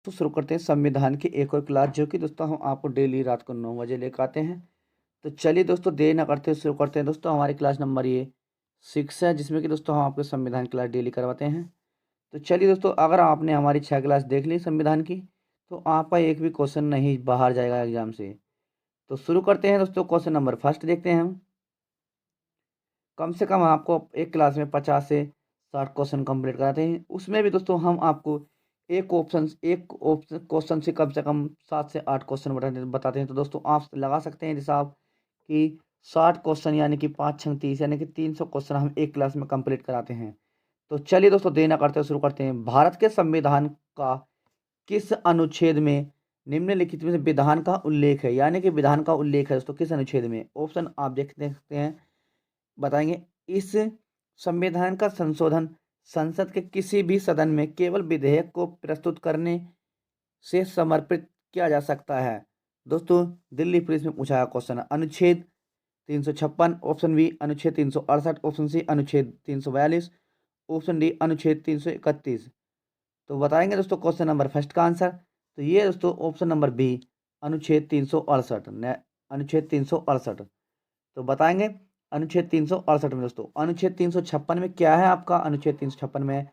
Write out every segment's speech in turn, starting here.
तो शुरू करते हैं संविधान की एक और क्लास, जो कि दोस्तों हम आपको डेली रात को 9 बजे लेकर आते हैं। तो चलिए दोस्तों, देर ना करते हुए शुरू करते हैं। दोस्तों हमारी क्लास नंबर ये 6 है, जिसमें कि दोस्तों हम आपको संविधान क्लास डेली करवाते हैं। तो चलिए दोस्तों, अगर आपने हमारी 6 क्लास देख ली संविधान की, तो आपका एक भी क्वेश्चन नहीं बाहर जाएगा एग्जाम से। तो शुरू करते हैं दोस्तों। क्वेश्चन नंबर फर्स्ट देखते हैं हम। कम से कम आपको एक क्लास में 50 से 60 क्वेश्चन कंप्लीट कराते हैं। उसमें भी दोस्तों हम आपको एक ऑप्शन क्वेश्चन से कम 7 से 8 क्वेश्चन बताते हैं। तो दोस्तों आप लगा सकते हैं हिसाब कि 60 क्वेश्चन यानी कि 5 छंग 30 यानी कि 300 क्वेश्चन हम एक क्लास में कंप्लीट कराते हैं। तो चलिए दोस्तों, देर ना करते हुए शुरू करते हैं। भारत के संविधान का किस अनुच्छेद में निम्नलिखित में से विधान का उल्लेख है, यानी कि विधान का उल्लेख है दोस्तों किस अनुच्छेद में। ऑप्शन आप देख सकते हैं, बताएंगे। इस संविधान का संशोधन संसद के किसी भी सदन में केवल विधेयक को प्रस्तुत करने से समर्पित किया जा सकता है। दोस्तों दिल्ली पुलिस में पूछा गया क्वेश्चन है। अनुच्छेद 356, ऑप्शन बी अनुच्छेद 368, ऑप्शन सी अनुच्छेद 342, ऑप्शन डी अनुच्छेद 331। तो बताएंगे दोस्तों क्वेश्चन नंबर फर्स्ट का आंसर। तो ये दोस्तों ऑप्शन नंबर बी अनुच्छेद 368, अनुच्छेद 368। तो बताएंगे अनुच्छेद 368 में दोस्तों, अनुच्छेद 356 में क्या है आपका। अनुच्छेद 356 में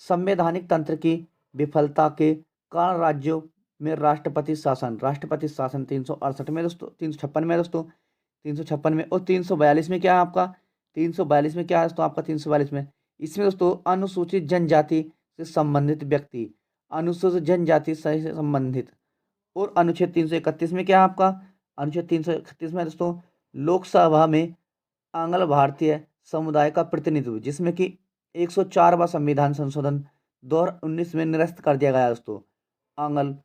संवैधानिक तंत्र की विफलता के कारण राज्यों में राष्ट्रपति शासन 368 में दोस्तों, 356 में दोस्तों, 356 में। और 342 में क्या है आपका, 342 में क्या है दोस्तों आपका, 342 में इसमें दोस्तों अनुसूचित जनजाति से संबंधित व्यक्ति, अनुसूचित जनजाति से संबंधित। और अनुच्छेद 331 में क्या है आपका, अनुच्छेद 331 में दोस्तों लोकसभा में आंग्ल भारतीय समुदाय का प्रतिनिधित्व, जिसमें कि 104वां संविधान संशोधन 2019 में निरस्त कर दिया गया दोस्तों। आंग्ल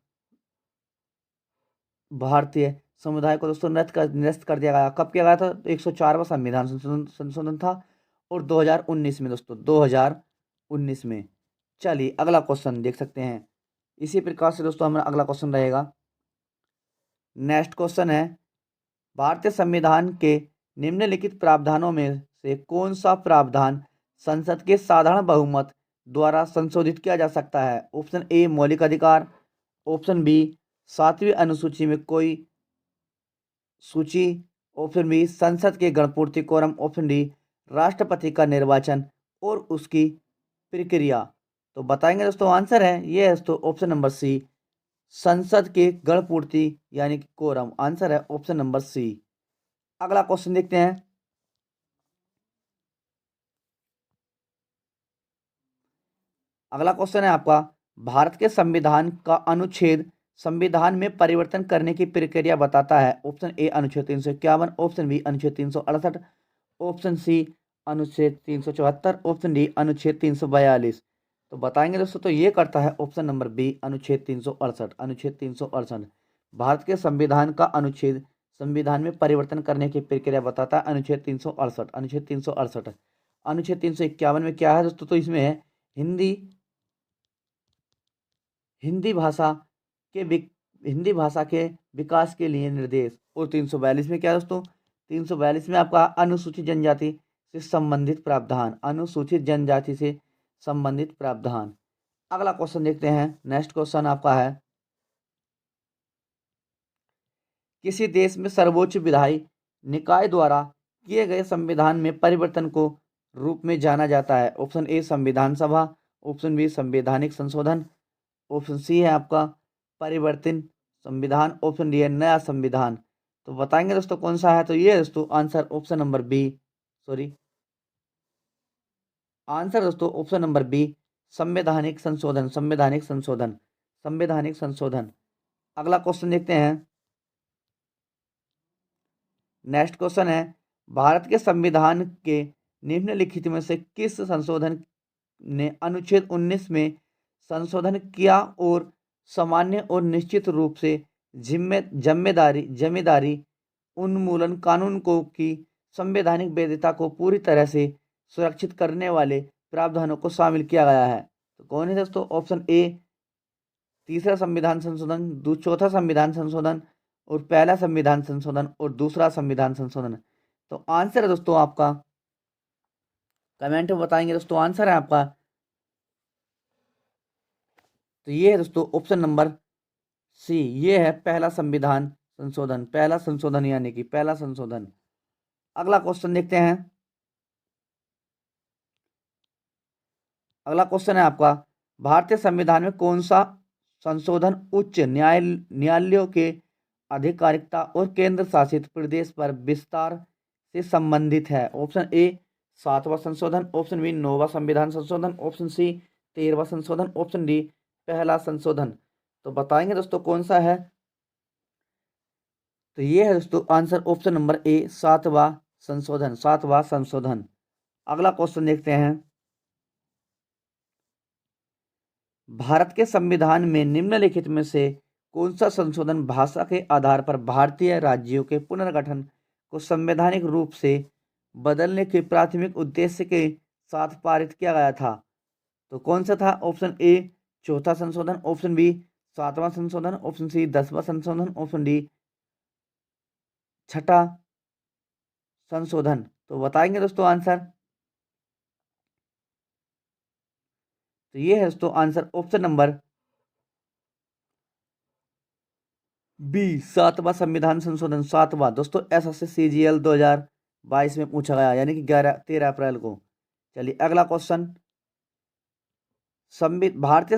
भारतीय समुदाय को दोस्तों निरस्त कर दिया गया। कब किया गया था, तो 104वां संविधान संशोधन था, और 2019 में दोस्तों, 2019 में। चलिए अगला क्वेश्चन देख सकते हैं। इसी प्रकार से दोस्तों हमारा अगला क्वेश्चन रहेगा। नेक्स्ट क्वेश्चन है, भारतीय संविधान के निम्नलिखित प्रावधानों में से कौन सा प्रावधान संसद के साधारण बहुमत द्वारा संशोधित किया जा सकता है। ऑप्शन ए मौलिक अधिकार, ऑप्शन बी 7वीं अनुसूची में कोई सूची, ऑप्शन बी संसद के गणपूर्ति कोरम, ऑप्शन डी राष्ट्रपति का निर्वाचन और उसकी प्रक्रिया। तो बताएंगे दोस्तों आंसर है ये है दोस्तों ऑप्शन नंबर सी, संसद के गणपूर्ति यानी कि कोरम। आंसर है ऑप्शन नंबर सी। अगला क्वेश्चन देखते हैं। अगला क्वेश्चन है आपका, भारत के संविधान का अनुच्छेद संविधान में परिवर्तन करने की प्रक्रिया बताता है। ऑप्शन ए अनुच्छेद 351, ऑप्शन बी अनुच्छेद 368, ऑप्शन सी अनुच्छेद 374, ऑप्शन डी अनुच्छेद 342। तो बताएंगे दोस्तों, तो ये करता है ऑप्शन नंबर बी अनुच्छेद 368। अनुच्छेद 368 भारत के संविधान का अनुच्छेद संविधान में परिवर्तन करने की प्रक्रिया बताता है। अनुच्छेद 368, अनुच्छेद 368। अनुच्छेद 351 में क्या है दोस्तों, तो इसमें है हिंदी हिंदी भाषा के हिंदी भाषा के विकास के लिए निर्देश। और 342 में क्या है दोस्तों, 342 में आपका अनुसूचित जनजाति से संबंधित प्रावधान, अनुसूचित जनजाति से संबंधित प्रावधान। अगला क्वेश्चन देखते हैं। नेक्स्ट क्वेश्चन आपका है, किसी देश में सर्वोच्च विधायी निकाय द्वारा किए गए संविधान में परिवर्तन को रूप में जाना जाता है। ऑप्शन ए संविधान सभा, ऑप्शन बी संवैधानिक संशोधन, ऑप्शन सी है आपका परिवर्तन संविधान, ऑप्शन डी है नया संविधान। तो बताएंगे दोस्तों कौन सा है। तो ये दोस्तों answer option number B, sorry answer दोस्तों ऑप्शन नंबर बी संवैधानिक संशोधन, संवैधानिक संशोधन, संवैधानिक संशोधन। अगला क्वेश्चन देखते हैं। नेक्स्ट क्वेश्चन है, भारत के संविधान के निम्नलिखित में से किस संशोधन ने अनुच्छेद 19 में संशोधन किया और सामान्य और निश्चित रूप से जिम्मेदारी उन्मूलन कानून को की संवैधानिक वैधता को पूरी तरह से सुरक्षित करने वाले प्रावधानों को शामिल किया गया है। तो कौन है दोस्तों, ऑप्शन ए तीसरा संविधान संशोधन, चौथा संविधान संशोधन, और पहला संविधान संशोधन और दूसरा संविधान संशोधन। तो आंसर है दोस्तों आपका, कमेंट में बताएंगे दोस्तों, आंसर है आपका तो ये है दोस्तों ऑप्शन नंबर सी, ये है पहला संविधान संशोधन, पहला संशोधन यानी कि पहला संशोधन। अगला क्वेश्चन देखते हैं। अगला क्वेश्चन है आपका, भारतीय संविधान में कौन सा संशोधन उच्च न्यायालयों के आधिकारिकता और केंद्र शासित प्रदेश पर विस्तार से संबंधित है? ऑप्शन ए 7वां संशोधन, ऑप्शन बी 9वां संविधान संशोधन, ऑप्शन सी 13वां संशोधन, ऑप्शन डी पहला संशोधन। तो बताएंगे दोस्तों कौन सा है। तो ये है दोस्तों आंसर ऑप्शन नंबर ए 7वां संशोधन, 7वां संशोधन। अगला क्वेश्चन देखते हैं। भारत के संविधान में निम्नलिखित में से कौन सा संशोधन भाषा के आधार पर भारतीय राज्यों के पुनर्गठन को संवैधानिक रूप से बदलने के प्राथमिक उद्देश्य के साथ पारित किया गया था? तो कौन सा था? ऑप्शन ए 4था संशोधन, ऑप्शन बी 7वां संशोधन, ऑप्शन सी 10वां संशोधन, ऑप्शन डी 6ठा संशोधन। तो बताएंगे दोस्तों आंसर। तो ये है दोस्तों आंसर ऑप्शन नंबर बी 7वां संविधान संशोधन, 7वां। दोस्तों एसएससी सीजीएल 2022 में पूछा गया, यानी कि 13 अप्रैल को। चलिए अगला क्वेश्चन। भारतीय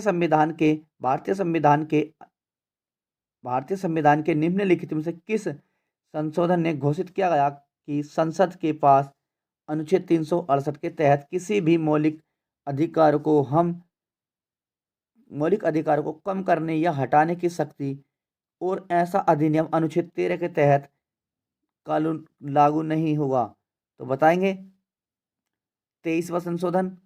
संविधान के निम्नलिखित में से किस संशोधन ने घोषित किया गया कि संसद के पास अनुच्छेद 368 के तहत किसी भी मौलिक अधिकार को कम करने या हटाने की शक्ति, और ऐसा अधिनियम अनुच्छेद 13 के तहत कानून लागू नहीं होगा? तो बताएंगे। 23वां संशोधन,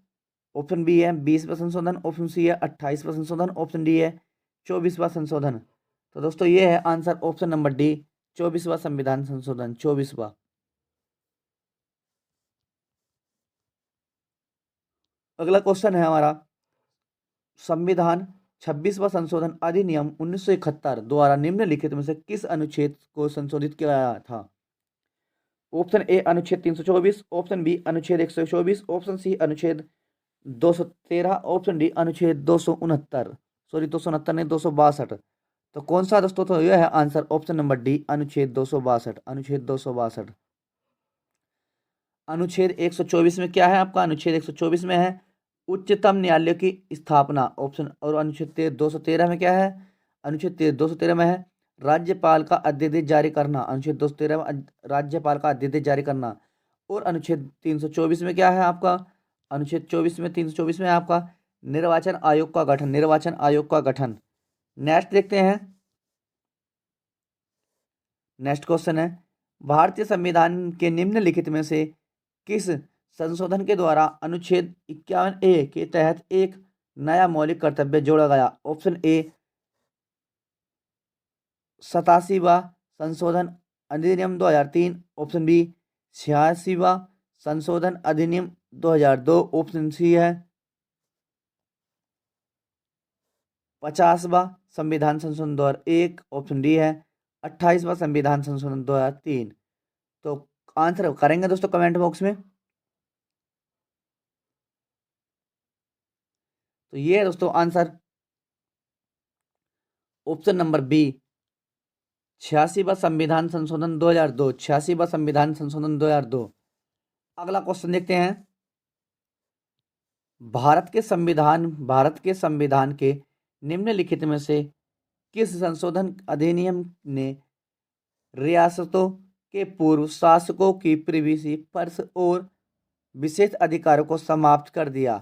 ऑप्शन बी है 20वां संशोधन, ऑप्शन सी है 28वां संशोधन, ऑप्शन डी है 24वां संशोधन। तो दोस्तों ये है आंसर ऑप्शन नंबर डी 24वां संविधान संशोधन, 24वां। अगला क्वेश्चन है हमारा, संविधान 26वां संशोधन अधिनियम 1971 द्वारा निम्नलिखित में से किस अनुच्छेद को संशोधित किया गया था? ऑप्शन ए अनुच्छेद 324, ऑप्शन बी अनुच्छेद 124, ऑप्शन सी अनुच्छेद 213, ऑप्शन डी अनुच्छेद 269, सॉरी 269 नहीं 262। तो कौन सा दोस्तों? तो यह है आंसर ऑप्शन नंबर डी अनुच्छेद 262, अनुच्छेद 262। अनुच्छेद 124 में क्या है आपका? अनुच्छेद 124 में है उच्चतम न्यायालय की स्थापना, ऑप्शन। और अनुच्छेद 213 में क्या है? अनुच्छेद 213 में है राज्यपाल का अध्यादेश जारी करना, अनुच्छेद 213 में राज्यपाल का अध्यादेश जारी करना। और अनुच्छेद 324 में क्या है आपका? अनुच्छेद 324 में आपका निर्वाचन आयोग का गठन, निर्वाचन आयोग का गठन। नेक्स्ट देखते हैं। नेक्स्ट क्वेश्चन है, भारतीय संविधान के निम्नलिखित में से किस संशोधन के द्वारा अनुच्छेद 51A के तहत एक नया मौलिक कर्तव्य जोड़ा गया? ऑप्शन ए 87वां संशोधन अधिनियम 2003, ऑप्शन बी 86वां संशोधन अधिनियम 2002, ऑप्शन सी है 50वां संविधान संशोधन 2001, ऑप्शन डी है 28वां संविधान संशोधन 2003। तो आंसर करेंगे दोस्तों कमेंट बॉक्स में। तो ये है दोस्तों आंसर ऑप्शन नंबर बी 86वां संविधान संशोधन 2002, 86वां संविधान संशोधन 2002। अगला क्वेश्चन देखते हैं। भारत के संविधान के निम्नलिखित में से किस संशोधन अधिनियम ने रियासतों के पूर्व शासकों की प्रिवी पर्स और विशेष अधिकारों को समाप्त कर दिया?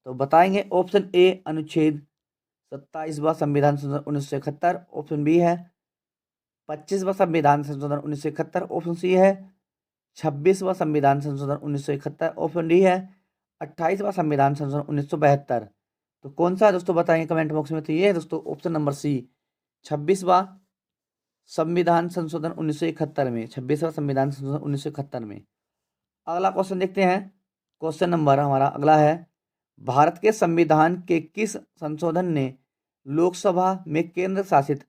तो बताएंगे। ऑप्शन ए अनुच्छेद 27वां संविधान संशोधन 1971, ऑप्शन बी है 25वां संविधान संशोधन 1971, ऑप्शन सी है 26वां संविधान संशोधन 1971, ऑप्शन डी है 28वां संविधान संशोधन 1972। तो कौन सा दोस्तों बताएंगे कमेंट बॉक्स में। तो ये है दोस्तों ऑप्शन नंबर सी 26वां संविधान संशोधन 1971 में, 26वां संविधान संशोधन 1971 में। अगला क्वेश्चन देखते हैं। क्वेश्चन नंबर हमारा अगला है, भारत के संविधान के किस संशोधन ने लोकसभा में केंद्र शासित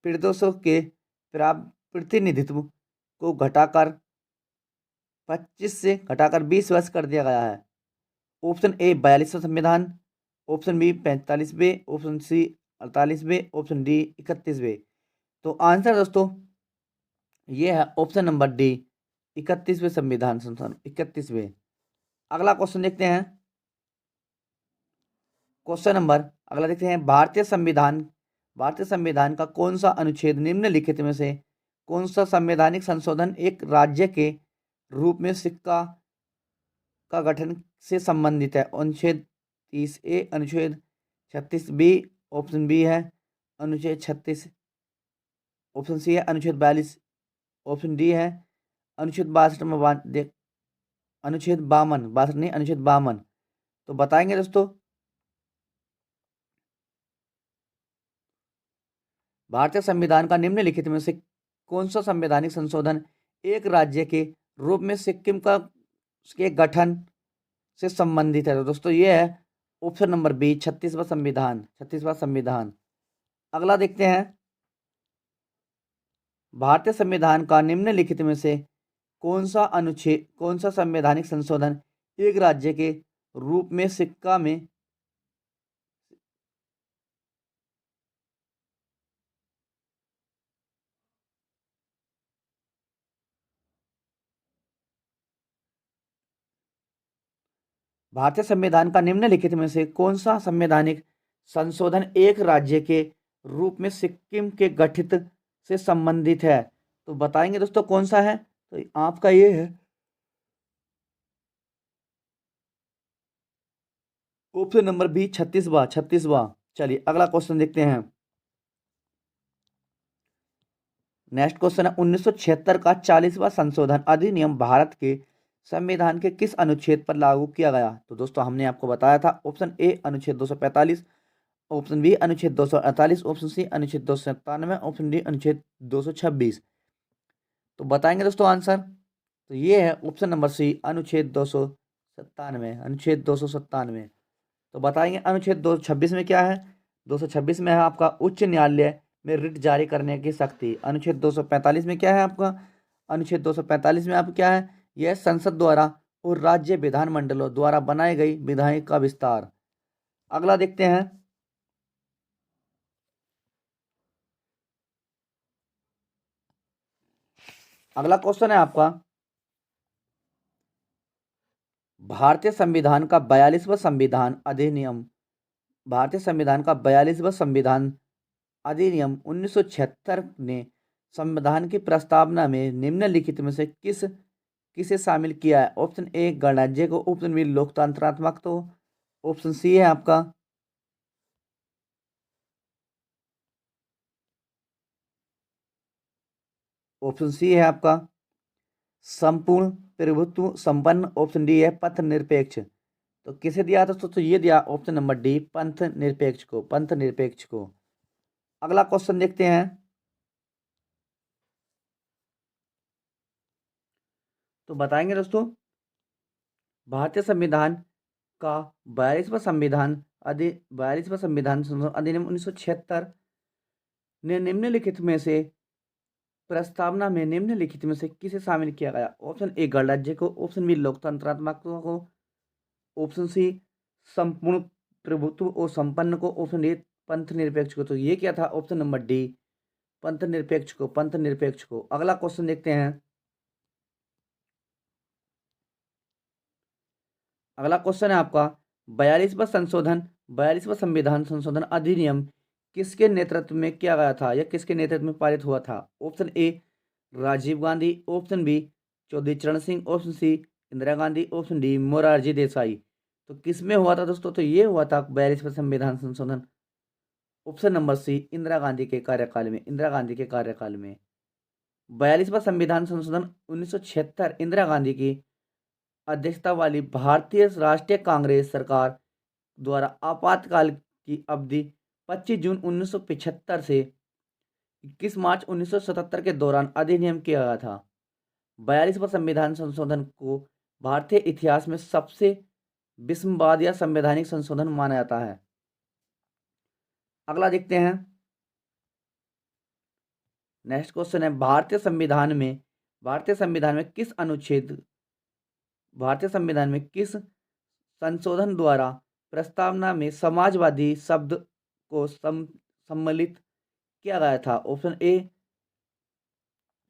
प्रदेशों के प्रतिनिधित्व को घटाकर 25 से घटाकर 20 वर्ष कर दिया गया है? ऑप्शन ए 42वां संविधान, ऑप्शन बी 45वें, ऑप्शन सी 48वें, ऑप्शन डी 31वें। तो आंसर दोस्तों ये है ऑप्शन नंबर डी 31वें संविधान संशोधन 31वें। अगला क्वेश्चन देखते हैं। क्वेश्चन नंबर अगला देखते हैं। भारतीय संविधान का कौन सा अनुच्छेद निम्नलिखित में से कौन सा संवैधानिक संशोधन एक राज्य के रूप में सिक्का का गठन से संबंधित है? अनुच्छेद 30A, अनुच्छेद 36B, ऑप्शन बी है अनुच्छेद 36, ऑप्शन सी है अनुच्छेद 42, ऑप्शन डी है अनुच्छेद 62 में अनुच्छेद 52, 62 नहीं, अनुच्छेद 52। तो बताएंगे दोस्तों। भारतीय संविधान का निम्नलिखित में से कौन सा संवैधानिक संशोधन एक राज्य के रूप में सिक्किम का के गठन से संबंधित है? तो दोस्तों ये है ऑप्शन नंबर बी 36वां संविधान, 36वां संविधान। अगला देखते हैं। भारतीय संविधान का निम्नलिखित में से कौन सा संवैधानिक संशोधन एक राज्य के रूप में सिक्का में भारतीय संविधान का निम्नलिखित में से कौन सा संवैधानिक संशोधन एक राज्य के रूप में सिक्किम के गठित से संबंधित है? तो बताएंगे दोस्तों कौन सा है। तो आपका ये है ऑप्शन नंबर बी 36वां। चलिए अगला क्वेश्चन देखते हैं। नेक्स्ट क्वेश्चन है 1976 का 40वां संशोधन अधिनियम भारत के संविधान के किस अनुच्छेद पर लागू किया गया? तो दोस्तों हमने आपको बताया था ऑप्शन ए अनुच्छेद 245, ऑप्शन बी अनुच्छेद 248, ऑप्शन सी अनुच्छेद 297, ऑप्शन डी अनुच्छेद 226। तो बताएंगे दोस्तों आंसर। तो ये है ऑप्शन नंबर सी अनुच्छेद 297, अनुच्छेद 297। तो बताएंगे अनुच्छेद 226 में क्या है। 226 में है आपका उच्च न्यायालय में रिट जारी करने की शक्ति। अनुच्छेद 245 में क्या है आपका, अनुच्छेद 245 में आप क्या है, यह संसद द्वारा और राज्य विधानमंडलों द्वारा बनाई गई विधायी का विस्तार। अगला देखते हैं। अगला क्वेश्चन है आपका भारतीय संविधान का 42वां संविधान अधिनियम, भारतीय संविधान का 42वां संविधान अधिनियम 1976 ने संविधान की प्रस्तावना में निम्नलिखित में से किसे शामिल किया है? ऑप्शन ए गणराज्य को, ऑप्शन बी लोकतंत्रात्मक को, ऑप्शन सी है आपका ऑप्शन सी है आपका संपूर्ण प्रभुत्व संपन्न, ऑप्शन डी है पंथ निरपेक्ष। तो किसे दिया था तो ये दिया ऑप्शन नंबर डी पंथ निरपेक्ष को, पंथ निरपेक्ष को। अगला क्वेश्चन देखते हैं। तो बताएंगे दोस्तों भारतीय संविधान का 42वां संविधान अधिनियम 1976 ने निम्नलिखित में से प्रस्तावना में निम्नलिखित में से किसे शामिल किया गया? ऑप्शन ए गणराज्य को, ऑप्शन बी लोकतंत्रात्मक को, ऑप्शन सी संपूर्ण प्रभुत्व और संपन्न को, ऑप्शन डी पंथ निरपेक्ष को। तो ये क्या था ऑप्शन नंबर डी पंथ निरपेक्ष को, पंथ निरपेक्ष को। अगला क्वेश्चन देखते हैं। अगला क्वेश्चन है आपका 42वां संविधान संशोधन अधिनियम किसके नेतृत्व में किया गया था या किसके नेतृत्व में पारित हुआ था? Option A Rajiv Gandhi, option B Chaudhary Charan Singh, option C Indira Gandhi, option D Morarji Desai. तो किस में हुआ था दोस्तों? तो ये हुआ था 42वां संविधान संशोधन option number C Indira Gandhi के कार्यकाल में, इंदिरा गांधी के कार्यकाल में। 42वां संविधान संशोधन 1976 इंदिरा गांधी की अध्यक्षता वाली भारतीय राष्ट्रीय कांग्रेस सरकार द्वारा आपातकाल की अवधि 25 जून 1975 से 21 मार्च 1977 के दौरान अधिनियम किया गया था। 42वां संविधान संशोधन को भारतीय इतिहास में सबसे विस्मयवाद या संवैधानिक संशोधन माना जाता है। अगला देखते हैं। नेक्स्ट क्वेश्चन है भारतीय संविधान में किस संशोधन द्वारा प्रस्तावना में समाजवादी शब्द को सम्मिलित किया गया था? Option A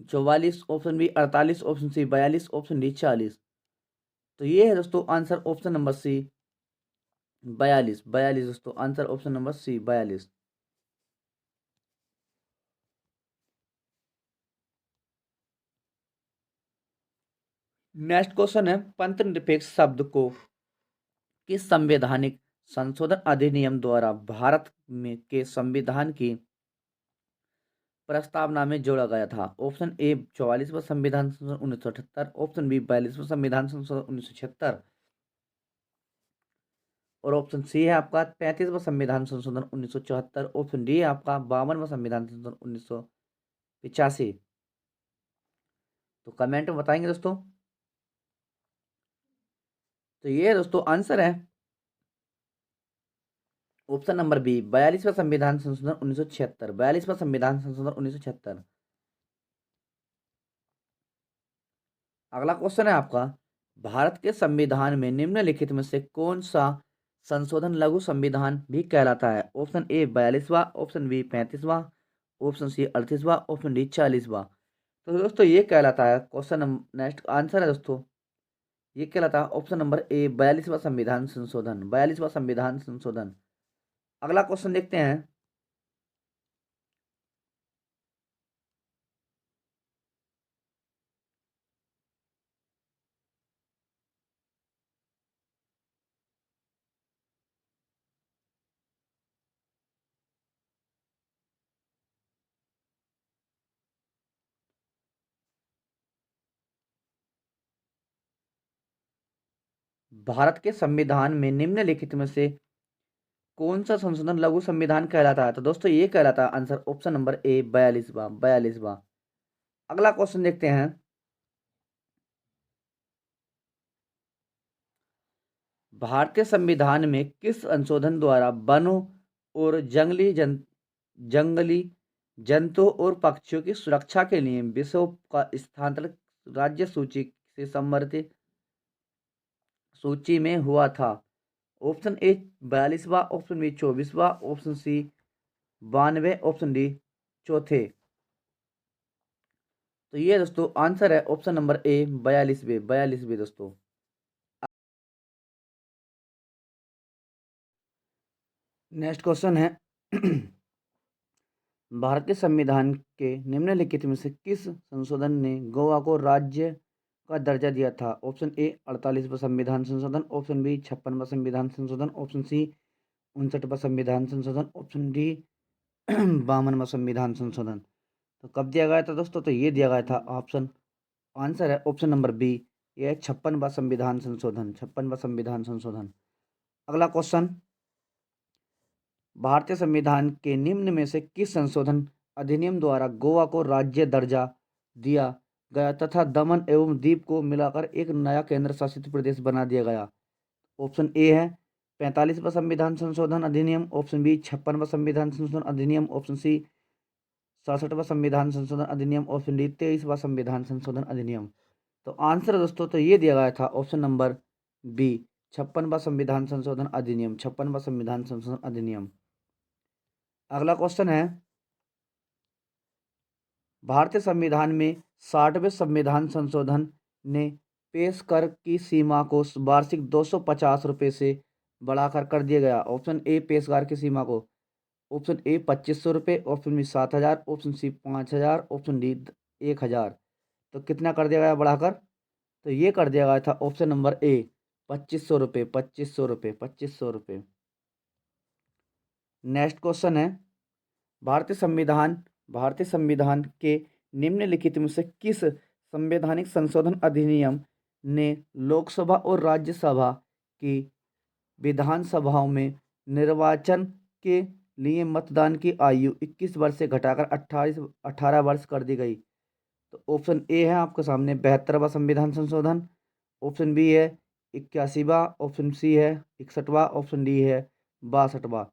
44, option B 48, option C 42, option D 40। तो ये है दोस्तों आंसर ऑप्शन नंबर सी 42। 42 दोस्तों answer option number C 42। Next question है, पंथ निरपेक्ष शब्द को किस संवैधानिक संशोधन अधिनियम द्वारा भारत में के संविधान की प्रस्तावना में जोड़ा गया था? ऑप्शन ए 44वां संविधान संशोधन 1978, ऑप्शन बी 42वां संविधान संशोधन 1976 और ऑप्शन सी है आपका 35वां संविधान संशोधन 1974, ऑप्शन डी है आपका 52वां संविधान संशोधन 1985। तो कमेंट में बताएंगे दोस्तों। तो ये दोस्तों आंसर है ऑप्शन नंबर बी 42वां संविधान संशोधन 1976। 42वां संविधान संशोधन 1976। अगला क्वेश्चन है आपका, भारत के संविधान में निम्नलिखित में से कौन सा संशोधन लघु संविधान भी कहलाता है? ऑप्शन ए 42वां, ऑप्शन बी 35वां, ऑप्शन सी 38वां, ऑप्शन डी 40वां। तो दोस्तों ये कहलाता है क्वेश्चन नेक्स्ट आंसर है दोस्तों, ये कहलाता है ऑप्शन नंबर ए 42वां संविधान संशोधन। 42वां संविधान संशोधन। अगला क्वेश्चन देखते हैं, भारत के संविधान में निम्नलिखित में से कौन सा संशोधन लघु संविधान कहलाता है? तो दोस्तों ये कहलाता है आंसर ऑप्शन नंबर ए 42वां। 42वां। अगला क्वेश्चन देखते हैं, भारतीय संविधान में किस संशोधन द्वारा वनों और जंगली जंतुओं और पक्षियों की सुरक्षा के लिए विषयों का स्थानांतरण राज्य सूची से संबंधित सूची में हुआ था? ऑप्शन ए 42वां, ऑप्शन बी 24वां, ऑप्शन सी 92, ऑप्शन डी चौथे। तो ये दोस्तों आंसर है ऑप्शन नंबर ए 42वें। 42वें दोस्तों। नेक्स्ट क्वेश्चन है भारतीय संविधान के निम्नलिखित में से किस संशोधन ने गोवा को राज्य का दर्जा दिया था? ऑप्शन ए 48वां संविधान संशोधन, ऑप्शन बी 56वां संविधान संशोधन, ऑप्शन सी 59वां संविधान संशोधन, ऑप्शन डी 52वां संविधान संशोधन। तो कब दिया गया था दोस्तों? तो ये दिया गया था ऑप्शन आंसर है ऑप्शन नंबर बी, ये 56वां संविधान संशोधन। 56वां संविधान संशोधन। अगला क्वेश्चन, भारतीय संविधान के निम्न में से किस संशोधन अधिनियम द्वारा गोवा को राज्य दर्जा दिया गया तथा दमन एवं दीव को मिलाकर एक नया केंद्र शासित प्रदेश बना दिया गया? ऑप्शन ए है 45वां संविधान संशोधन अधिनियम, ऑप्शन बी 56वां संविधान संशोधन अधिनियम, ऑप्शन सी 67वां संविधान संशोधन अधिनियम, ऑप्शन डी 23वां संविधान संशोधन अधिनियम। तो आंसर दोस्तों तो ये दिया गया था ऑप्शन नंबर बी 56वां संविधान संशोधन अधिनियम। 56वां संविधान संशोधन अधिनियम। अगला क्वेश्चन है, भारतीय संविधान में 60वें संविधान संशोधन ने पेश कर की सीमा को वार्षिक 250 रुपये से बढ़ाकर कर दिया गया। ऑप्शन ए पेशकार की सीमा को, ऑप्शन ए 2500 रुपये, option B 7000, option C 5000, option D 1000। तो कितना कर दिया गया बढ़ाकर? तो ये कर दिया गया था ऑप्शन नंबर ए 2500 रुपये। 2500 रुपये। 2500 रुपये। नेक्स्ट क्वेश्चन है, भारतीय संविधान के निम्नलिखित में से किस संवैधानिक संशोधन अधिनियम ने लोकसभा और राज्यसभा की विधानसभाओं में निर्वाचन के लिए मतदान की आयु 21 वर्ष से घटाकर 18 वर्ष कर दी गई? तो ऑप्शन ए है आपके सामने 72वां संविधान संशोधन, ऑप्शन बी है 81वां, ऑप्शन सी है 61वां, ऑप्शन डी है 62वां।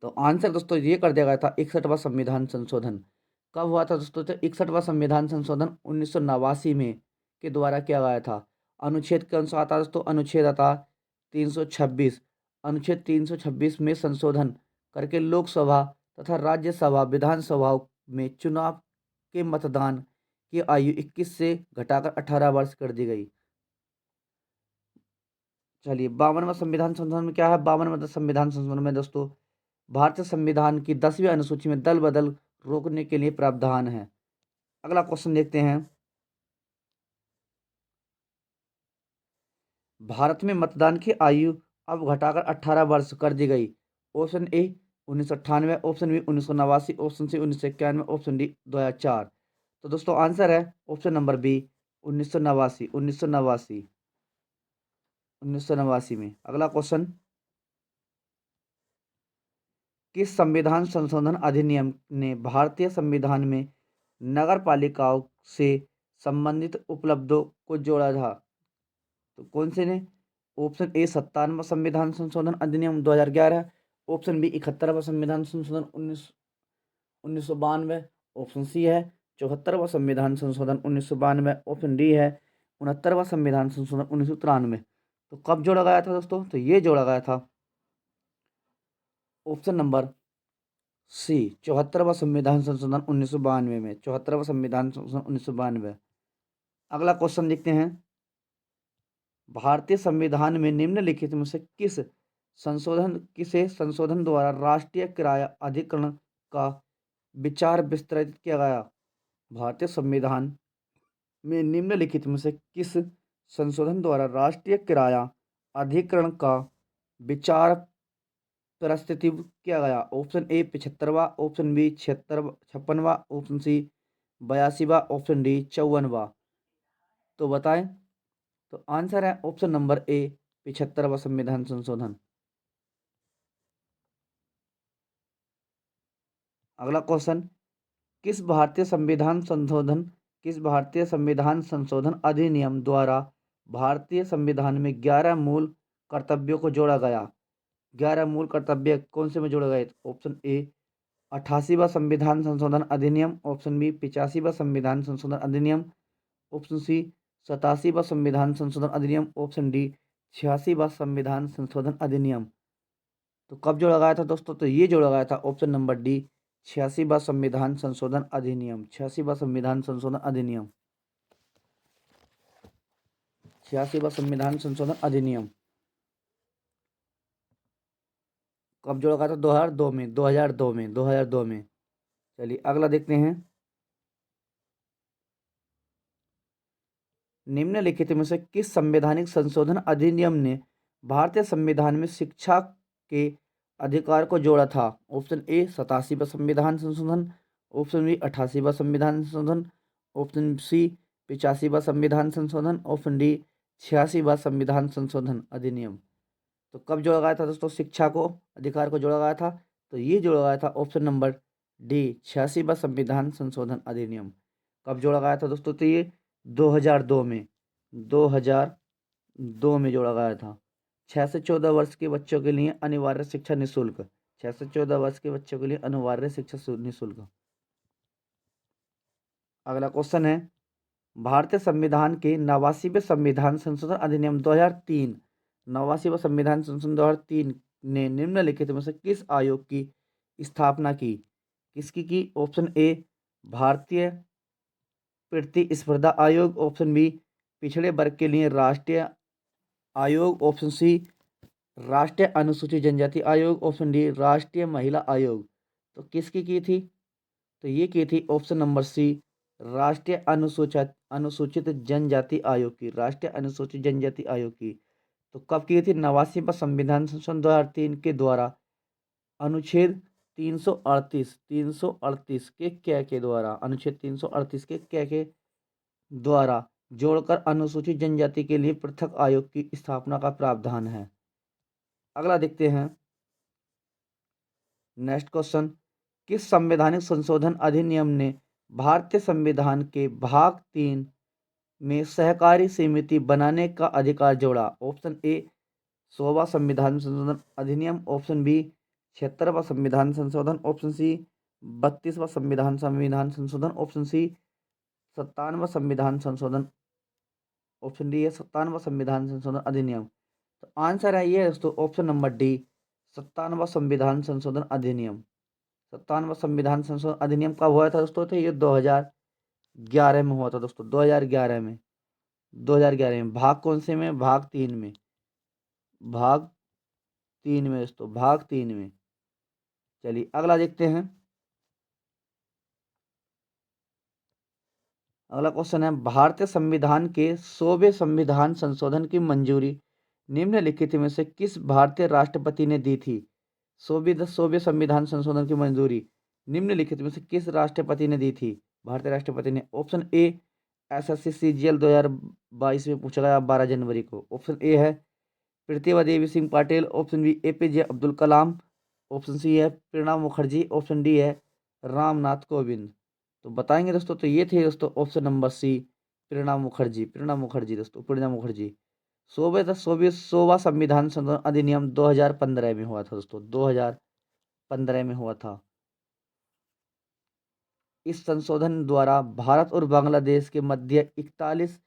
तो आंसर दोस्तों ये कर दिया गया था 61वां संविधान संशोधन। कब हुआ था दोस्तों? तो 61वां संविधान संशोधन 1989 में के द्वारा किया गया था। अनुच्छेद के अनुसार था दोस्तों, अनुच्छेद आता 326। अनुच्छेद 326 में संशोधन करके लोकसभा तथा राज्यसभा विधानसभाओं में चुनाव के मतदान की आयु 21 से घटाकर 18 वर्ष कर दी गई। चलिए 52वां संविधान संशोधन में क्या है? 52वां संविधान संशोधन में दोस्तों भारतीय संविधान की 10वीं अनुसूची में दल बदल रोकने के लिए प्रावधान है। अगला क्वेश्चन देखते हैं। भारत में मतदान की आयु अब घटाकर 18 वर्ष कर दी गई। Option A 1998, option B 1989, option C 1991, option D 2004। तो दोस्तों आंसर है ऑप्शन नंबर बी 1989। 1989 में। अगला क्वेश्चन, किस संविधान संशोधन अधिनियम ने भारतीय संविधान में नगर पालिकाओं से संबंधित उपलब्धों को जोड़ा था? तो कौन से ने? ऑप्शन ए 57वां संविधान संशोधन अधिनियम 2011, ऑप्शन बी 71वां संविधान संशोधन 1992, ऑप्शन सी है 74वां संविधान संशोधन 1992, ऑप्शन डी है 69वां संविधान संशोधन 1993। तो कब जोड़ा गया था दोस्तों? तो ये जोड़ा गया था ऑप्शन नंबर सी 74वां संविधान संशोधन 1992 में। 74वां संविधान संशोधन 1992। अगला क्वेश्चन देखते हैं। भारतीय संविधान में निम्नलिखित में से किसे संशोधन द्वारा राष्ट्रीय किराया अधिकरण का विचार विस्तृत किया गया? भारतीय संविधान में निम्नलिखित में से किस संशोधन द्वारा राष्ट्रीय किराया अधिकरण का विचार प्रस्तावित किया गया? ऑप्शन ए 75वां, ऑप्शन बी 56वां, ऑप्शन सी 82वां, ऑप्शन डी 54वां। तो बताएं। तो आंसर है ऑप्शन नंबर ए 75वां संविधान संशोधन। अगला क्वेश्चन, किस भारतीय संविधान संशोधन अधिनियम द्वारा भारतीय संविधान में 11 मूल कर्तव्यों को जोड़ा गया? 11 मूल कर्तव्य कौन से में जोड़े गए? ऑप्शन ए 88वां संविधान संशोधन अधिनियम, ऑप्शन बी 85वां संविधान संशोधन अधिनियम, ऑप्शन सी 87वां संविधान संशोधन अधिनियम, ऑप्शन डी 86वां संविधान संशोधन अधिनियम। तो कब जोड़ा गया था दोस्तों? तो ये जोड़ा गया था ऑप्शन नंबर डी 86वां संविधान संशोधन अधिनियम। 86वां संविधान संशोधन अधिनियम। 86वां संविधान संशोधन अधिनियम कब जोड़ा गया था? 2002 में। 2002 में। चलिए अगला देखते हैं। निम्नलिखित में से किस संवैधानिक संशोधन अधिनियम ने भारतीय संविधान में शिक्षा के अधिकार को जोड़ा था? ऑप्शन ए 87वां संविधान संशोधन, ऑप्शन बी 88वां संविधान संशोधन, ऑप्शन सी 85वां संविधान संशोधन, ऑप्शन डी 86वां संविधान संशोधन अधिनियम। तो कब जोड़ा गया था दोस्तों? शिक्षा को अधिकार को जोड़ा गया था। तो ये जोड़ा गया था ऑप्शन नंबर डी 86वां संविधान संशोधन अधिनियम। कब जोड़ा गया था दोस्तों? तो ये 2002 में। 2002 में जोड़ा गया था। 6 से 14 वर्ष के बच्चों के लिए अनिवार्य शिक्षा निःशुल्क। 6 से 14 वर्ष के बच्चों के लिए अनिवार्य शिक्षा निःशुल्क। अगला क्वेश्चन है, भारतीय संविधान के 89वें संविधान संशोधन अधिनियम 2003, 89वां संविधान संशोधन 2003 ने निम्नलिखित में से किस आयोग की स्थापना की? किसकी की? ऑप्शन ए भारतीय प्रतिस्पर्धा आयोग, ऑप्शन बी पिछड़े वर्ग के लिए राष्ट्रीय आयोग, ऑप्शन सी राष्ट्रीय अनुसूचित जनजाति आयोग, ऑप्शन डी राष्ट्रीय महिला आयोग। तो किसकी की थी? तो ये की थी ऑप्शन नंबर सी राष्ट्रीय अनुसूचित जनजाति आयोग की। राष्ट्रीय अनुसूचित जनजाति आयोग की। तो कब की थी? 89वां संविधान संशोधन 2003 के द्वारा अनुच्छेद 338 के क्या के द्वारा, अनुच्छेद 338 के क्या के द्वारा जोड़कर अनुसूचित जनजाति के लिए पृथक आयोग की स्थापना का प्रावधान है। अगला देखते हैं। नेक्स्ट क्वेश्चन, किस संवैधानिक संशोधन अधिनियम ने भारतीय संविधान के भाग 3 में सहकारी समिति बनाने का अधिकार जोड़ा? ऑप्शन ए 100वां संविधान संशोधन अधिनियम, ऑप्शन बी 76वां संविधान संशोधन, ऑप्शन सी 32वां संविधान संशोधन, ऑप्शन सी 57वां संविधान संशोधन, ऑप्शन डी है 57वां संविधान संशोधन अधिनियम। तो आंसर है ये दोस्तों ऑप्शन नंबर डी 57वां संविधान संशोधन अधिनियम। 57वां संविधान संशोधन अधिनियम कब हुआ था दोस्तों? तो ये 2011 में हुआ था दोस्तों, 2011 में। 2011 में भाग कौन से में? भाग 3 में। भाग 3 में दोस्तों, भाग 3 में। चलिए अगला देखते हैं। अगला क्वेश्चन है, भारतीय संविधान के 100वें संविधान संशोधन की मंजूरी निम्नलिखित में से किस भारतीय राष्ट्रपति ने दी थी? 100वें संविधान संशोधन की मंजूरी निम्नलिखित में से किस राष्ट्रपति ने दी थी? भारतीय राष्ट्रपति ने। ऑप्शन ए एसएससी सीजीएल 2022 में पूछा गया 12 जनवरी को। ऑप्शन ए है Pratibha Devi Singh Patil. Option B APJ Abdul Kalam. Option C है प्रणब मुखर्जी। ऑप्शन डी है रामनाथ कोविंद। तो बताएंगे दोस्तों, तो ये थे दोस्तों option number C, Pranab Mukherjee. Pranab Mukherjee दोस्तों, प्रणब मुखर्जी। 100वां संविधान संशोधन अधिनियम 2015 में हुआ था दोस्तों, 2015 में हुआ था। इस संशोधन द्वारा भारत और बांग्लादेश के मध्य 41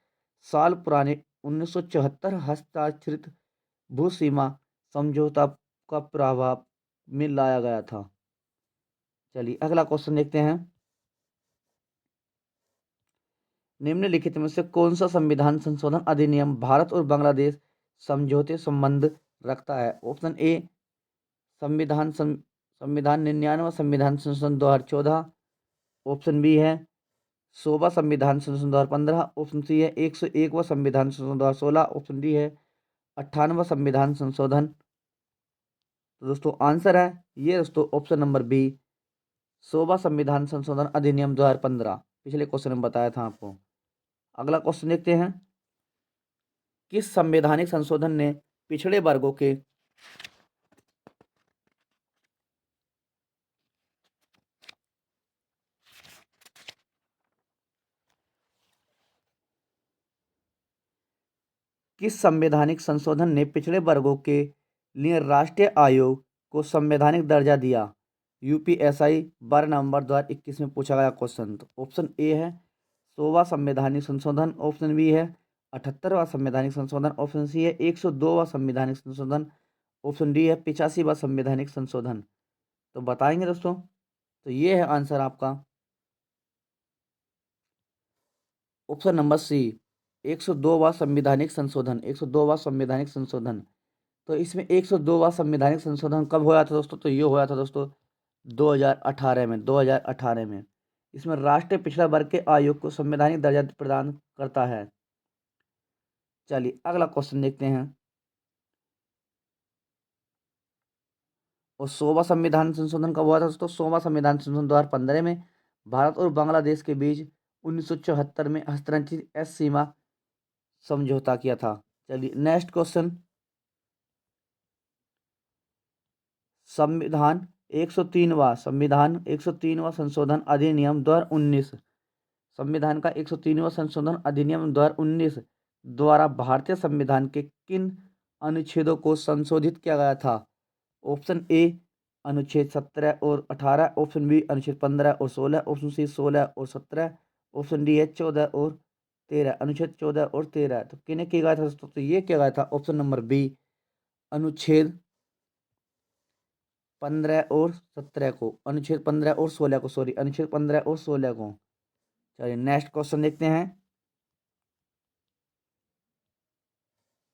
साल पुराने 1974 हस्ताक्षरित भू सीमा समझौता का प्रभाव में लाया गया था। चलिए अगला क्वेश्चन देखते हैं। निम्नलिखित में से कौन सा संविधान संशोधन अधिनियम भारत और बांग्लादेश समझौते संबंध रखता है? ऑप्शन ए संविधान 99वां संविधान संशोधन 2014। ऑप्शन बी है 100वां संविधान संशोधन 2015। ऑप्शन सी है 101वां संविधान संशोधन 2016। ऑप्शन डी है 98वां संविधान संशोधन। तो दोस्तों आंसर है ये दोस्तों ऑप्शन नंबर बी, 100वां संविधान संशोधन अधिनियम 2015। पिछले क्वेश्चन में बताया था आपको। अगला क्वेश्चन देखते हैं। किस संवैधानिक संशोधन ने पिछड़े वर्गों के किस संवैधानिक संशोधन ने पिछड़े वर्गों के लिए राष्ट्रीय आयोग को संवैधानिक दर्जा दिया? यूपीएसआई 12 नवंबर 2021 में पूछा गया क्वेश्चन। तो ऑप्शन ए है 100वां संवैधानिक संशोधन। ऑप्शन बी है 78वां संवैधानिक संशोधन। ऑप्शन सी है 102वां संवैधानिक संशोधन। ऑप्शन डी है 85वां संवैधानिक संशोधन। तो बताएंगे दोस्तों, तो ये है आंसर आपका ऑप्शन नंबर सी, 102वां संवैधानिक संशोधन। 102वां संवैधानिक संशोधन। तो इसमें 102वां संवैधानिक संशोधन कब हुआ था दोस्तों? तो ये हुआ था दोस्तों 2018 में। 2018 में इसमें राष्ट्रीय पिछड़ा वर्ग के आयोग को संवैधानिक दर्जा प्रदान करता है। चलिए अगला क्वेश्चन देखते हैं। और 100वां संविधान संशोधन कब हुआ था दोस्तों? 100वां संविधान संशोधन 2015 में भारत और बांग्लादेश के बीच 1974 में हस्तांतरित एस सीमा समझौता किया था। चलिए नेक्स्ट क्वेश्चन। संविधान 103वां संशोधन अधिनियम 2019। संविधान का 103वां संशोधन अधिनियम 2019 द्वारा भारतीय संविधान के किन अनुच्छेदों को संशोधित किया गया था? ऑप्शन ए अनुच्छेद 17 और 18। ऑप्शन बी अनुच्छेद 15 और 16। ऑप्शन सी 16 और 17। ऑप्शन डी है 14 और 13। अनुच्छेद 14 और 13। तो किन्हें किया गया था दोस्तों? तो ये किया गया था ऑप्शन नंबर बी, अनुच्छेद 15 और 17 को। अनुच्छेद 15 और 16 को, सॉरी अनुच्छेद 15 और 16 को। चलिए नेक्स्ट क्वेश्चन देखते हैं।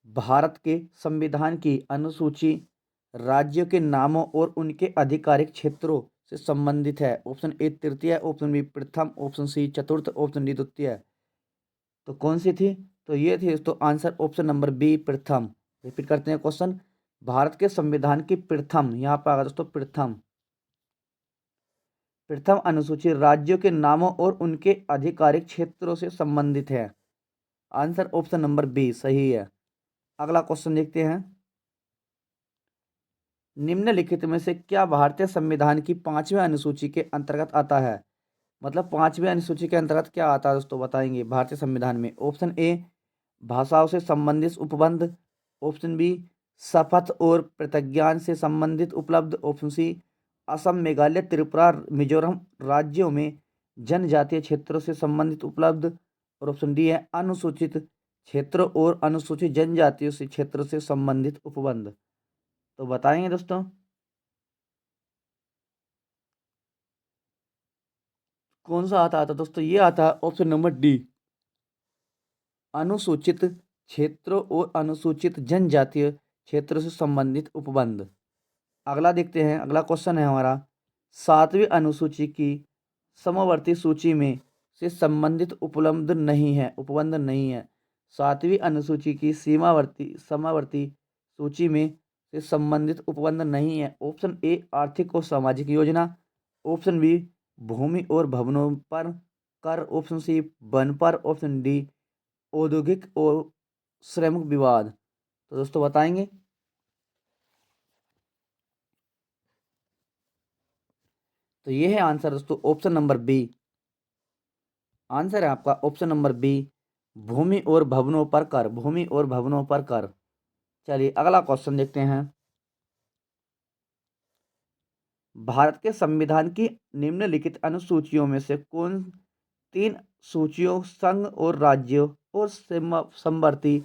भारत के संविधान की अनुसूची राज्यों के नामों और उनके आधिकारिक क्षेत्रों से संबंधित है। ऑप्शन ए तृतीय। ऑप्शन बी प्रथम। ऑप्शन सी चतुर्थ। ऑप्शन डी द्वितीय। तो कौन सी थी? तो ये थी दोस्तों आंसर ऑप्शन नंबर बी, प्रथम। रिपीट करते हैं क्वेश्चन। भारत के संविधान की प्रथम, यहाँ पर आगा दोस्तों प्रथम अनुसूची राज्यों के नामों और उनके आधिकारिक क्षेत्रों से संबंधित है। आंसर ऑप्शन नंबर बी सही है। अगला क्वेश्चन देखते हैं। निम्नलिखित में से क्या भारतीय संविधान की 5वें अनुसूची के अंतर्गत आता है? मतलब 5वें अनुसूची के अंतर्गत क्या आता है दोस्तों, बताएंगे भारतीय संविधान में। ऑप्शन ए भाषाओं से संबंधित उपबंध। ऑप्शन बी शपथ और प्रतिज्ञान से संबंधित उपलब्ध। ऑप्शन सी असम मेघालय त्रिपुरा मिजोरम राज्यों में जनजातीय क्षेत्रों से संबंधित उपलब्ध। और ऑप्शन डी है अनुसूचित क्षेत्रों और अनुसूचित जनजातियों से क्षेत्रों से संबंधित उपबंध। तो बताएंगे दोस्तों, कौन सा आता है दोस्तों? ये आता है ऑप्शन नंबर डी, अनुसूचित क्षेत्रों और अनुसूचित जनजातीय क्षेत्रों से संबंधित उपबंध। अगला देखते हैं, अगला क्वेश्चन है हमारा, सातवीं अनुसूची की समवर्ती सूची में से संबंधित उपबंध नहीं है। सातवीं अनुसूची की सीमावर्ती समावर्ती सूची में से संबंधित उपबंध नहीं है। ऑप्शन ए आर्थिक और सामाजिक योजना, ऑप्शन बी भूमि और भवनों पर कर, ऑप्शन सी वन पर, ऑप्शन डी औद्योगिक और श्रमिक विवाद। तो दोस्तों बताएंगे? तो ये है आंसर दोस्तों, ऑप्शन नंबर बी। आंसर है आपका ऑप्शन नंबर बी, भूमि और भवनों पर कर, भूमि और भवनों पर कर। चलिए अगला क्वेश्चन देखते हैं, भारत के संविधान की निम्नलिखित अनुसूचियों में से कौन तीन सूचियों संघ और राज्यों और समवर्ती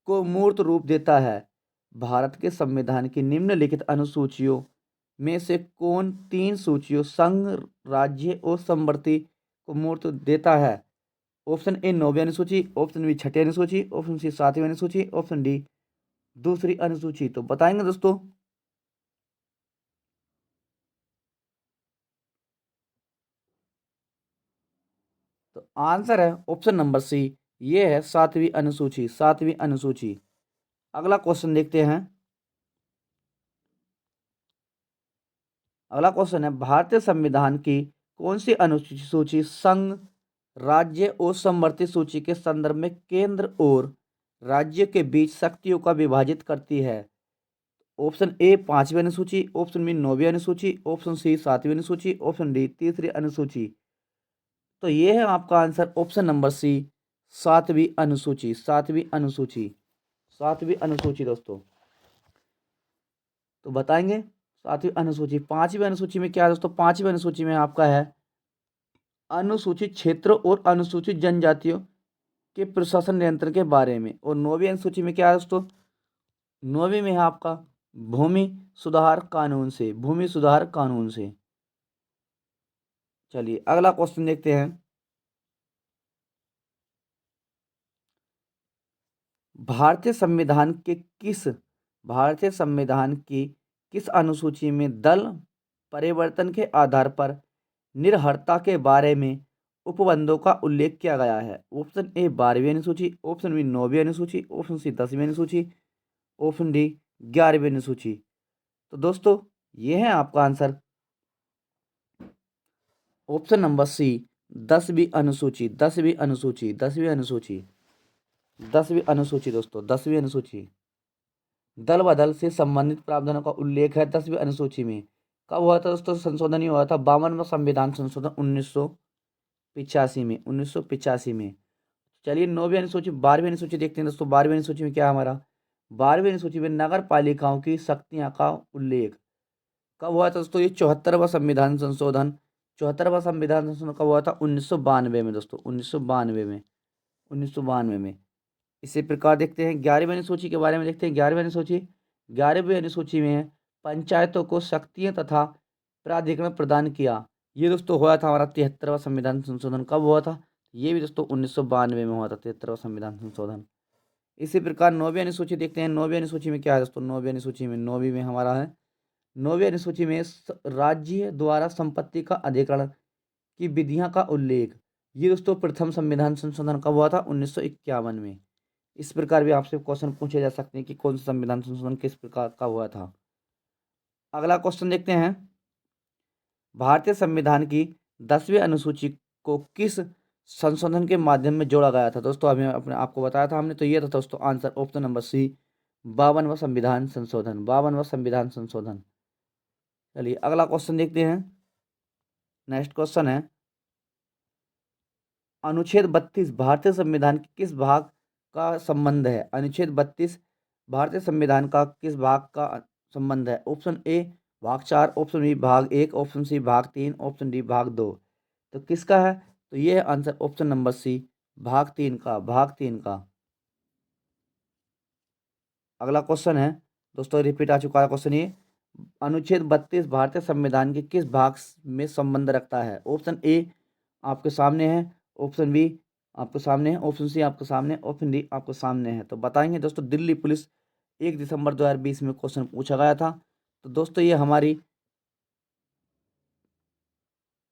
को मूर्त रूप देता है? भारत के संविधान की निम्नलिखित अनुसूचियों में से कौन तीन सूचियों संघ, राज्य और समवर्ती को मूर्त देता है? ऑप्शन ए 9वीं अनुसूची, ऑप्शन बी 6ठी अनुसूची, ऑप्शन सी 7वीं अनुसूची, ऑप्शन डी दूसरी अनुसूची। तो बताएंगे दोस्तों? तो आंसर है ऑप्शन नंबर सी, ये है 7वीं अनुसूची, 7वीं अनुसूची। अगला क्वेश्चन देखते हैं, अगला क्वेश्चन है, भारतीय संविधान की कौन सी अनुसूची संघ, राज्य और समवर्ती सूची के संदर्भ में केंद्र और राज्य के बीच शक्तियों का विभाजित करती है? ऑप्शन ए 5वीं अनुसूची, ऑप्शन बी 9वीं अनुसूची, ऑप्शन सी 7वीं अनुसूची, ऑप्शन डी तीसरी अनुसूची। तो ये है आपका आंसर ऑप्शन नंबर सी, 7वीं अनुसूची, 7वीं अनुसूची, 7वीं अनुसूची दोस्तों। तो बताएंगे 7वीं अनुसूची। 5वीं अनुसूची में क्या है दोस्तों? 5वीं अनुसूची में आपका है अनुसूचित क्षेत्रों और अनुसूचित जनजातियों के प्रशासन नियंत्रण के बारे में। और 9वीं अनुसूची में क्या है दोस्तों? 9वीं में है आपका भूमि सुधार कानून से, भूमि सुधार कानून से। चलिए अगला क्वेश्चन देखते हैं, भारतीय संविधान के किस भारतीय संविधान की किस अनुसूची में दल परिवर्तन के आधार पर निर्हरता के बारे में उपबंधों का उल्लेख किया गया है? ऑप्शन ए 12वीं अनुसूची, ऑप्शन बी 9वीं अनुसूची, ऑप्शन सी 10वीं अनुसूची, ऑप्शन डी 11वीं अनुसूची। तो दोस्तों ये है आपका आंसर ऑप्शन नंबर सी, 10वीं अनुसूची, 10वीं अनुसूची, 10वीं अनुसूची, 10वीं अनुसूची दोस्तों, 10वीं अनुसूची। दल बदल से संबंधित प्रावधानों का उल्लेख है 10वीं अनुसूची में। कब हुआ था दोस्तों संशोधन? ही हुआ था 52वां संविधान संशोधन 1985 में, 1985 में। चलिए 9वीं अनुसूची, 12वीं अनुसूची देखते हैं दोस्तों। 12वीं अनुसूची में क्या है हमारा? 12वीं अनुसूची में नगर पालिकाओं की शक्तियां का उल्लेख कब हुआ था दोस्तों? ये 74वां संविधान संशोधन, 74वां संविधान संशोधन कब हुआ था? 1992 में दोस्तों, 1992 में, 1992 में। इसी प्रकार देखते हैं 11वीं अनुसूची के बारे में। देखते हैं 11वीं अनुसूची। 11वीं अनुसूची में है पंचायतों को शक्तियां तथा प्राधिकरण प्रदान किया। ये दोस्तों हुआ था हमारा 73वां संविधान संशोधन। कब हुआ था? ये भी दोस्तों 1992 में हुआ था 73वां संविधान संशोधन। इसी प्रकार 9वीं अनुसूची देखते हैं। 9वीं अनुसूची में क्या है दोस्तों? 9वीं अनुसूची में, 9वीं में हमारा है, 9वीं अनुसूची में राज्य द्वारा संपत्ति का अधिग्रहण की विधियां का उल्लेख। ये दोस्तों प्रथम संविधान संशोधन कब हुआ था? 1951 में। इस प्रकार भी आपसे क्वेश्चन पूछे जा सकते हैं कि कौन सा संविधान संशोधन किस प्रकार का हुआ था। अगला क्वेश्चन देखते हैं, भारतीय संविधान की 10वीं अनुसूची को किस संशोधन के माध्यम में जोड़ा गया था? दोस्तों अभी अपने आपको बताया था हमने, तो ये था दोस्तों आंसर ऑप्शन नंबर सी, 52वां संविधान संशोधन, 52वां संविधान संशोधन। चलिए अगला क्वेश्चन देखते हैं। नेक्स्ट क्वेश्चन है, अनुच्छेद 32 भारतीय संविधान के किस भाग का संबंध है? अनुच्छेद 32 भारतीय संविधान का किस भाग का संबंध है? ऑप्शन ए भाग 4, ऑप्शन बी भाग 1, ऑप्शन सी भाग 3, ऑप्शन डी भाग 2। तो किसका है? तो ये है आंसर ऑप्शन नंबर सी, भाग 3 का, भाग 3 का। अगला क्वेश्चन है दोस्तों, रिपीट आ चुका है क्वेश्चन ये, अनुच्छेद 32 भारतीय संविधान के किस भाग में संबंध रखता है? ऑप्शन ए आपके सामने है, ऑप्शन बी आपके सामने है, ऑप्शन सी आपके सामने, ऑप्शन डी आपके सामने है। तो बताएंगे दोस्तों। दिल्ली पुलिस 1 दिसंबर 2020 में क्वेश्चन पूछा गया था। तो दोस्तों ये हमारी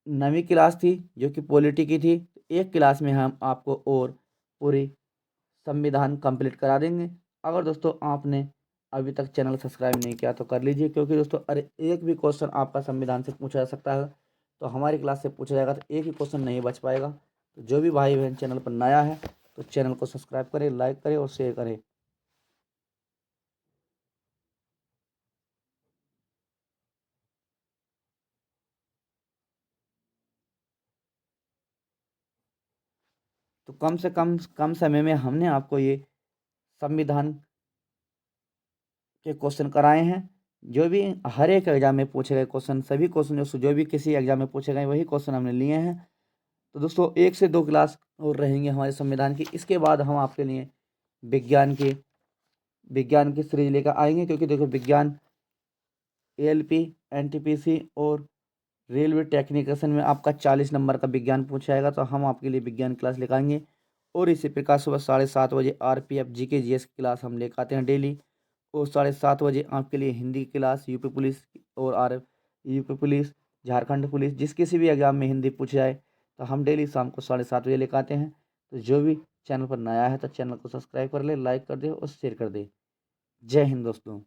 9वीं क्लास थी जो कि पॉलिटी की थी। एक क्लास में हम आपको और पूरी संविधान कंप्लीट करा देंगे। अगर दोस्तों आपने अभी तक चैनल सब्सक्राइब नहीं किया तो कर लीजिए, क्योंकि दोस्तों अरे एक भी क्वेश्चन आपका संविधान से पूछा जा सकता है। तो हमारी क्लास से पूछा जाएगा तो एक ही क्वेश्चन नहीं बच पाएगा। तो जो भी भाई बहन चैनल पर नया है तो चैनल को सब्सक्राइब करें, लाइक करें और शेयर करें। तो कम से कम समय में हमने आपको ये संविधान के क्वेश्चन कराए हैं। जो भी हर एक एग्जाम में पूछे गए क्वेश्चन, सभी क्वेश्चन जो भी किसी एग्जाम में पूछे गए वही क्वेश्चन हमने लिए हैं। तो दोस्तों 1 से 2 क्लास और रहेंगे हमारे संविधान की। इसके बाद हम आपके लिए विज्ञान की सीरीज लेकर आएंगे, क्योंकि देखो विज्ञान एएलपी, एनटीपीसी और रेलवे टेक्निकल में आपका 40 नंबर का विज्ञान पूछा जाएगा। तो हम आपके लिए विज्ञान क्लास लेकर आएंगे। और इसी प्रकार सुबह 7:30 बजे आरपीएफ जीके जीएस की क्लास हम लेकर आते हैं डेली। और 7:30 बजे आपके लिए हिंदी की क्लास, यूपी पुलिस और R UP police, Jharkhand police, जिस किसी भी एग्जाम में हिंदी पूछ जाए तो हम डेली शाम को 7:30 बजे लेकर आते हैं। तो जो भी चैनल पर नया है तो चैनल को सब्सक्राइब कर ले, लाइक कर दे और शेयर कर दे। जय हिंद दोस्तों।